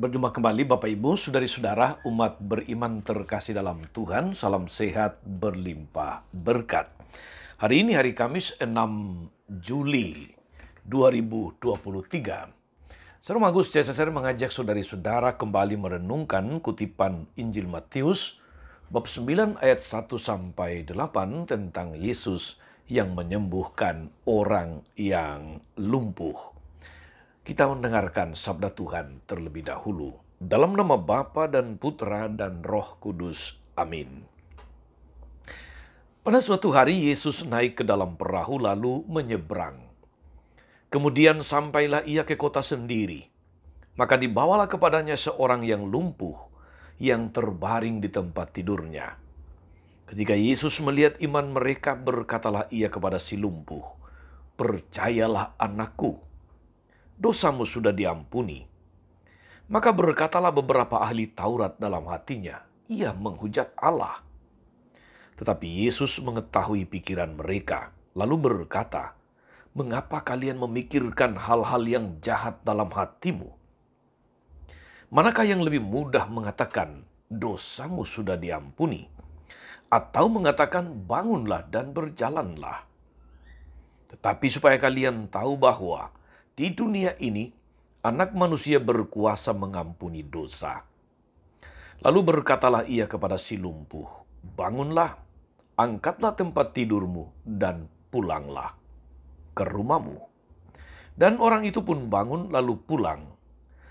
Berjumpa kembali Bapak Ibu, saudari-saudara, umat beriman terkasih dalam Tuhan, salam sehat berlimpah berkat. Hari ini hari Kamis 6 Juli 2023. Saudara Magus CSSR mengajak saudari-saudara kembali merenungkan kutipan Injil Matius bab 9 ayat 1 sampai 8 tentang Yesus yang menyembuhkan orang yang lumpuh. Kita mendengarkan sabda Tuhan terlebih dahulu. Dalam nama Bapa dan Putra dan Roh Kudus. Amin. Pada suatu hari Yesus naik ke dalam perahu lalu menyeberang. Kemudian sampailah ia ke kota sendiri. Maka dibawalah kepadanya seorang yang lumpuh yang terbaring di tempat tidurnya. Ketika Yesus melihat iman mereka, berkatalah ia kepada si lumpuh, "Percayalah anakku, dosamu sudah diampuni." Maka berkatalah beberapa ahli Taurat dalam hatinya, ia menghujat Allah. Tetapi Yesus mengetahui pikiran mereka, lalu berkata, "Mengapa kalian memikirkan hal-hal yang jahat dalam hatimu? Manakah yang lebih mudah mengatakan, dosamu sudah diampuni, atau mengatakan, bangunlah dan berjalanlah? Tetapi supaya kalian tahu bahwa di dunia ini, Anak Manusia berkuasa mengampuni dosa." Lalu berkatalah ia kepada si lumpuh, "Bangunlah, angkatlah tempat tidurmu, dan pulanglah ke rumahmu." Dan orang itu pun bangun lalu pulang.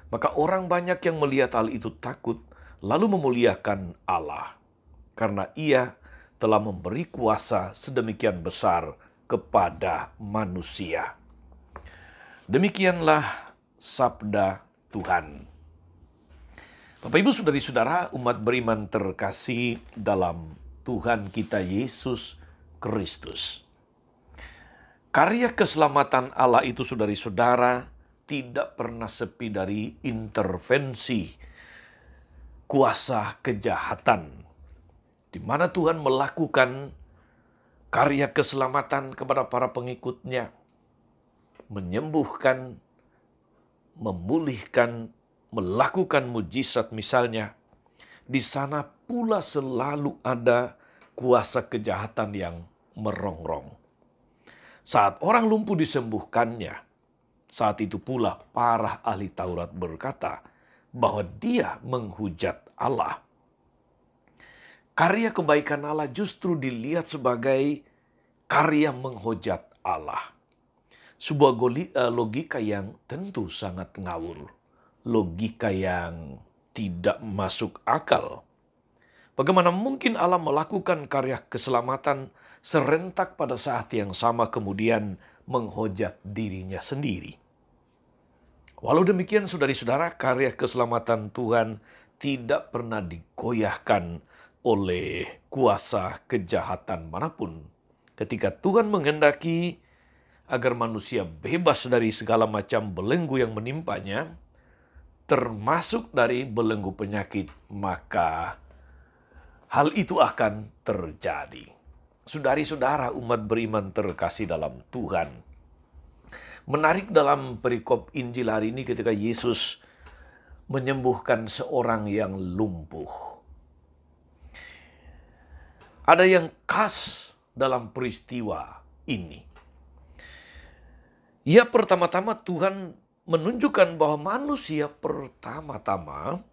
Maka orang banyak yang melihat hal itu takut, lalu memuliakan Allah, karena ia telah memberi kuasa sedemikian besar kepada manusia. Demikianlah sabda Tuhan. Bapak Ibu saudari-saudara, umat beriman terkasih dalam Tuhan kita Yesus Kristus. Karya keselamatan Allah itu saudari-saudara tidak pernah sepi dari intervensi kuasa kejahatan, di mana Tuhan melakukan karya keselamatan kepada para pengikutnya, menyembuhkan, memulihkan, melakukan mujizat misalnya. Di sana pula selalu ada kuasa kejahatan yang merongrong. Saat orang lumpuh disembuhkannya, saat itu pula para ahli Taurat berkata bahwa dia menghujat Allah. Karya kebaikan Allah justru dilihat sebagai karya menghujat Allah. Sebuah logika yang tentu sangat ngawur. Logika yang tidak masuk akal. Bagaimana mungkin Allah melakukan karya keselamatan serentak pada saat yang sama kemudian menghujat dirinya sendiri? Walau demikian, saudari-saudara, karya keselamatan Tuhan tidak pernah digoyahkan oleh kuasa kejahatan manapun. Ketika Tuhan menghendaki agar manusia bebas dari segala macam belenggu yang menimpanya, termasuk dari belenggu penyakit, maka hal itu akan terjadi. Saudari-saudara, umat beriman terkasih dalam Tuhan. Menarik dalam perikop Injil hari ini ketika Yesus menyembuhkan seorang yang lumpuh. Ada yang khas dalam peristiwa ini. Ya, pertama-tama Tuhan menunjukkan bahwa manusia pertama-tama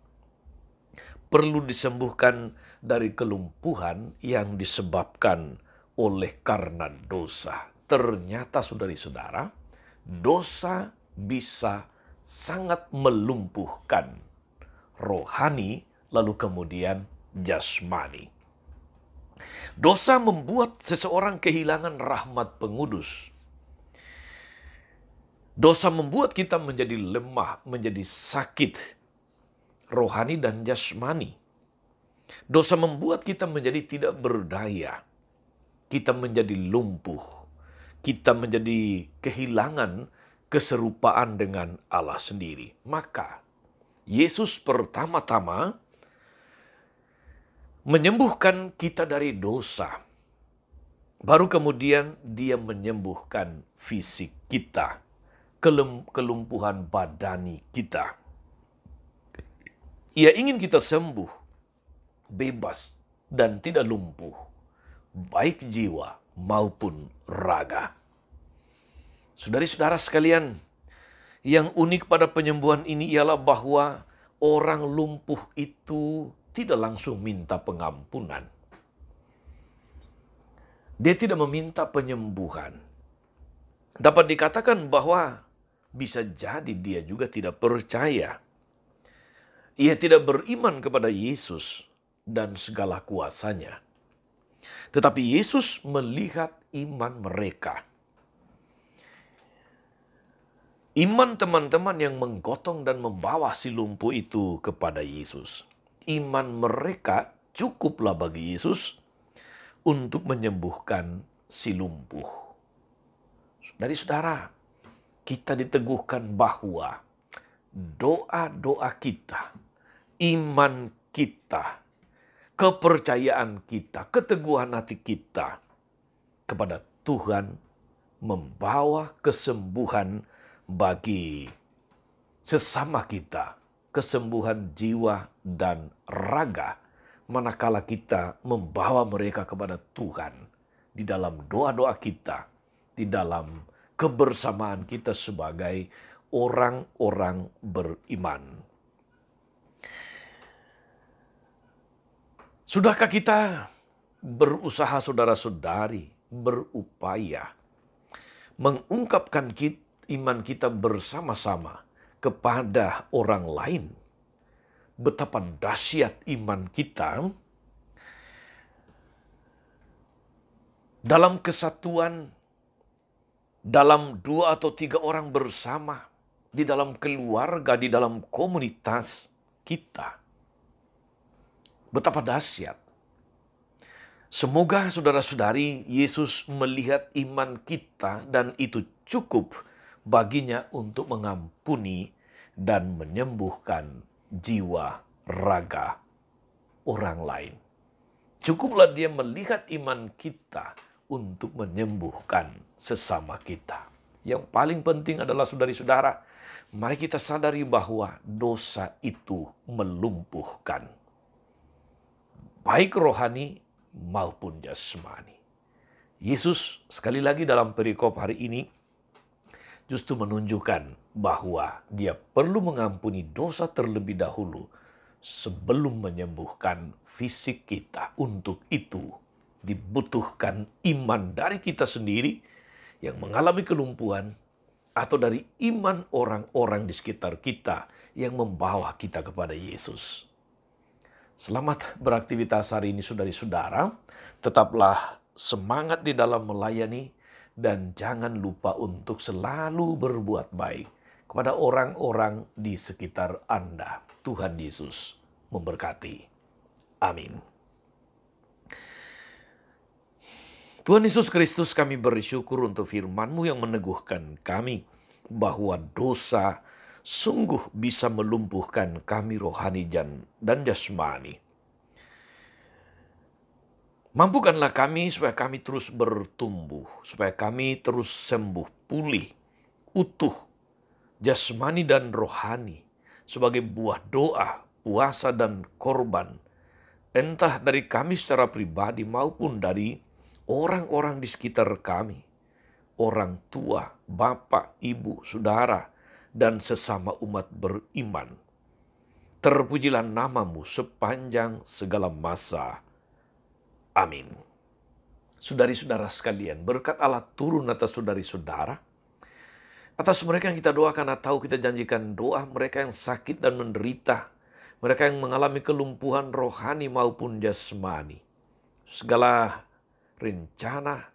perlu disembuhkan dari kelumpuhan yang disebabkan oleh karena dosa. Ternyata saudari-saudara, dosa bisa sangat melumpuhkan rohani lalu kemudian jasmani. Dosa membuat seseorang kehilangan rahmat pengudus. Dosa membuat kita menjadi lemah, menjadi sakit, rohani dan jasmani. Dosa membuat kita menjadi tidak berdaya. Kita menjadi lumpuh. Kita menjadi kehilangan keserupaan dengan Allah sendiri. Maka, Yesus pertama-tama menyembuhkan kita dari dosa. Baru kemudian dia menyembuhkan fisik kita, kelumpuhan badani kita. Ia ingin kita sembuh, bebas, dan tidak lumpuh, baik jiwa maupun raga. Saudara-saudara sekalian, yang unik pada penyembuhan ini ialah bahwa orang lumpuh itu tidak langsung minta pengampunan. Dia tidak meminta penyembuhan. Dapat dikatakan bahwa bisa jadi dia juga tidak percaya. Ia tidak beriman kepada Yesus dan segala kuasanya. Tetapi Yesus melihat iman mereka. Iman teman-teman yang menggotong dan membawa si lumpuh itu kepada Yesus. Iman mereka cukuplah bagi Yesus untuk menyembuhkan si lumpuh. Dari saudara, kita diteguhkan bahwa doa-doa kita, iman kita, kepercayaan kita, keteguhan hati kita kepada Tuhan membawa kesembuhan bagi sesama kita, kesembuhan jiwa dan raga, manakala kita membawa mereka kepada Tuhan di dalam doa-doa kita, di dalam kebersamaan kita sebagai orang-orang beriman. Sudahkah kita berusaha, saudara-saudari, berupaya mengungkapkan iman kita bersama-sama kepada orang lain? Betapa dahsyat iman kita dalam kesatuan, dalam 2 atau 3 orang bersama, di dalam keluarga, di dalam komunitas kita. Betapa dahsyat. Semoga saudara-saudari Yesus melihat iman kita dan itu cukup baginya untuk mengampuni dan menyembuhkan jiwa, raga orang lain. Cukuplah dia melihat iman kita untuk menyembuhkan sesama kita. Yang paling penting adalah saudari-saudara, mari kita sadari bahwa dosa itu melumpuhkan, baik rohani maupun jasmani. Yesus sekali lagi dalam perikop hari ini justru menunjukkan bahwa dia perlu mengampuni dosa terlebih dahulu sebelum menyembuhkan fisik kita. Untuk itu dibutuhkan iman dari kita sendiri yang mengalami kelumpuhan atau dari iman orang-orang di sekitar kita yang membawa kita kepada Yesus. Selamat beraktivitas hari ini saudari-saudara. Tetaplah semangat di dalam melayani dan jangan lupa untuk selalu berbuat baik kepada orang-orang di sekitar Anda. Tuhan Yesus memberkati. Amin. Tuhan Yesus Kristus, kami bersyukur untuk firman-Mu yang meneguhkan kami bahwa dosa sungguh bisa melumpuhkan kami rohani dan jasmani. Mampukanlah kami supaya kami terus bertumbuh, supaya kami terus sembuh, pulih, utuh, jasmani dan rohani, sebagai buah doa, puasa dan korban, entah dari kami secara pribadi maupun dari orang-orang di sekitar kami, orang tua, bapak, ibu, saudara, dan sesama umat beriman. Terpujilah nama-Mu sepanjang segala masa. Amin. Saudari-saudara sekalian, berkat Allah turun atas saudari-saudara, atas mereka yang kita doakan atau kita janjikan doa, mereka yang sakit dan menderita, mereka yang mengalami kelumpuhan rohani maupun jasmani. Segala rencana,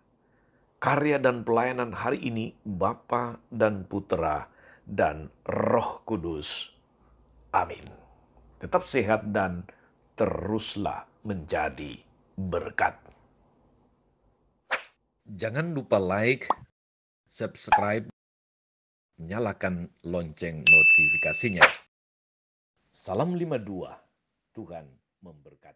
karya dan pelayanan hari ini, Bapa dan Putra dan Roh Kudus. Amin. Tetap sehat dan teruslah menjadi berkat. Jangan lupa like, subscribe, nyalakan lonceng notifikasinya. Salam 52, Tuhan memberkati.